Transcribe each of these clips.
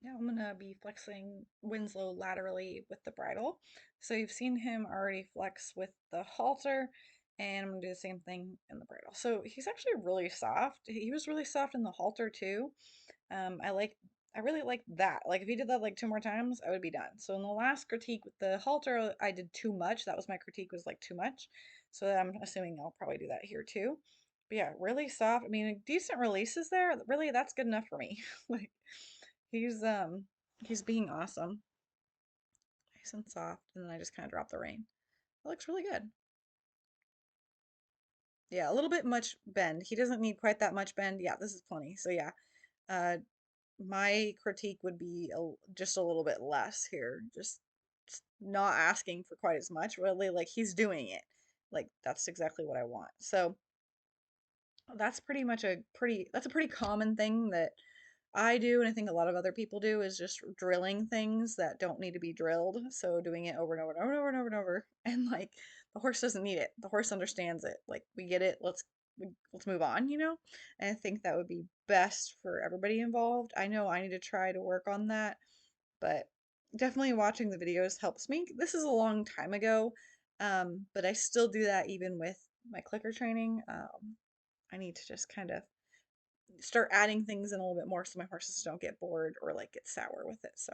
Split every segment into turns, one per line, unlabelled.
Yeah, I'm gonna be flexing Winslow laterally with the bridle. So you've seen him already flex with the halter, and I'm gonna do the same thing in the bridle. So he's actually really soft. He was really soft in the halter too. I really like that. Like if he did that like two more times, I would be done. So in the last critique with the halter, I did too much. That was my critique, was like too much. So I'm assuming I'll probably do that here too. But yeah, really soft. I mean, decent releases there. Really, that's good enough for me. Like he's um he's being awesome. Nice and soft, and then I just kind of drop the rein. It looks really good. Yeah, a little bit much bend. He doesn't need quite that much bend. Yeah, this is plenty. So yeah, uh, my critique would be just a little bit less here. Just not asking for quite as much. Really, like he's doing it. Like that's exactly what I want. So that's pretty much that's a pretty common thing that I do, and I think a lot of other people do, is just drilling things that don't need to be drilled. So doing it over and over and over and over and over and over. And like the horse doesn't need it. The horse understands it. Like we get it. Let's move on, you know? And I think that would be best for everybody involved. I know I need to try to work on that, but definitely watching the videos helps me. This is a long time ago, but I still do that even with my clicker training. I need to just kind of start adding things in a little bit more so my horses don't get bored or like get sour with it. So,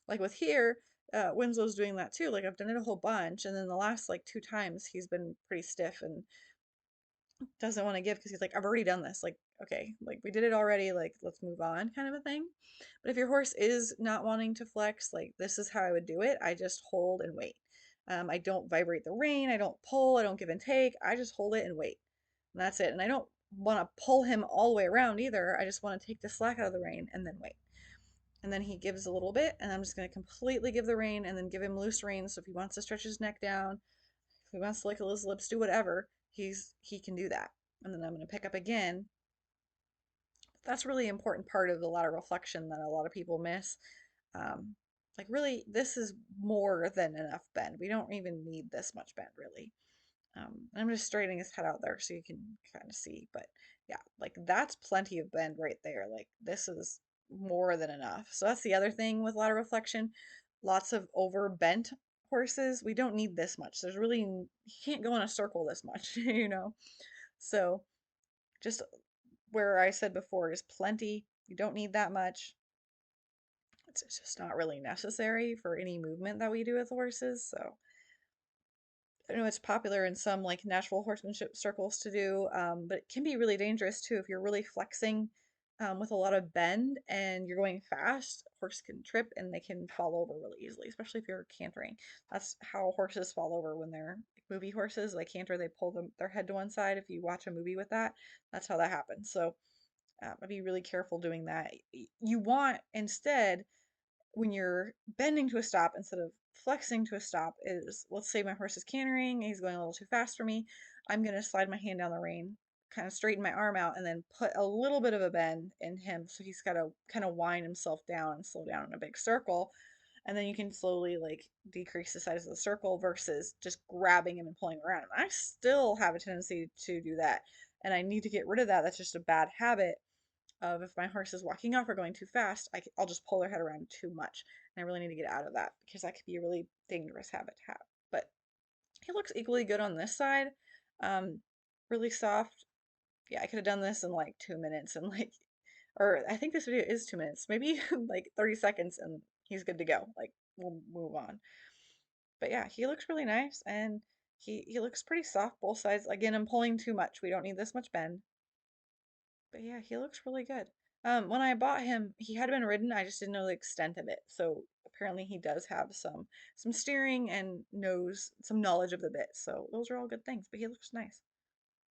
like with here, Winslow's doing that too. Like I've done it a whole bunch, and then the last like two times he's been pretty stiff and doesn't want to give because he's like, I've already done this. Like, okay, like we did it already. Like, let's move on, kind of a thing. But if your horse is not wanting to flex, like this is how I would do it. I just hold and wait. I don't vibrate the rein. I don't pull. I don't give and take. I just hold it and wait. And that's it. And I don't want to pull him all the way around either. I just want to take the slack out of the rein and then wait. And then he gives a little bit, and I'm just going to completely give the rein and then give him loose rein. So if he wants to stretch his neck down, if he wants to lick his lips, do whatever, he can do that. And then I'm going to pick up again. That's a really important part of the lateral flexion that a lot of people miss. Um, like really, this is more than enough bend. We don't even need this much bend really. I'm just straightening his head out there so you can kind of see. But yeah, like that's plenty of bend right there. Like this is more than enough. So that's the other thing with lateral flexion. Lots of over bent horses. We don't need this much. There's really, you can't go in a circle this much, you know? So just where I said before is plenty. You don't need that much. It's just not really necessary for any movement that we do with horses. So I know it's popular in some like natural horsemanship circles to do, but it can be really dangerous too if you're really flexing with a lot of bend and you're going fast. Horse can trip and they can fall over really easily, especially if you're cantering. That's how horses fall over when they're like, movie horses. Like canter, they pull their head to one side. If you watch a movie with that, that's how that happens. So I'd be really careful doing that. You want instead when you're bending to a stop instead of flexing to a stop is, let's say my horse is cantering, he's going a little too fast for me. I'm going to slide my hand down the rein, kind of straighten my arm out, and then put a little bit of a bend in him so he's got to kind of wind himself down and slow down in a big circle. And then you can slowly like decrease the size of the circle versus just grabbing him and pulling around him. I still have a tendency to do that, and I need to get rid of that. That's just a bad habit of if my horse is walking off or going too fast, I'll just pull their head around too much. And I really need to get out of that because that could be a really dangerous habit to have. But he looks equally good on this side. Um, really soft. Yeah, I could have done this in like 2 minutes and like, or I think this video is 2 minutes, maybe like 30 seconds and he's good to go. Like we'll move on. But yeah, he looks really nice and he looks pretty soft both sides. Again, I'm pulling too much. We don't need this much bend. But yeah, he looks really good. When I bought him, he had been ridden. I just didn't know the extent of it. So apparently he does have some steering and knows some knowledge of the bit. So those are all good things. But he looks nice.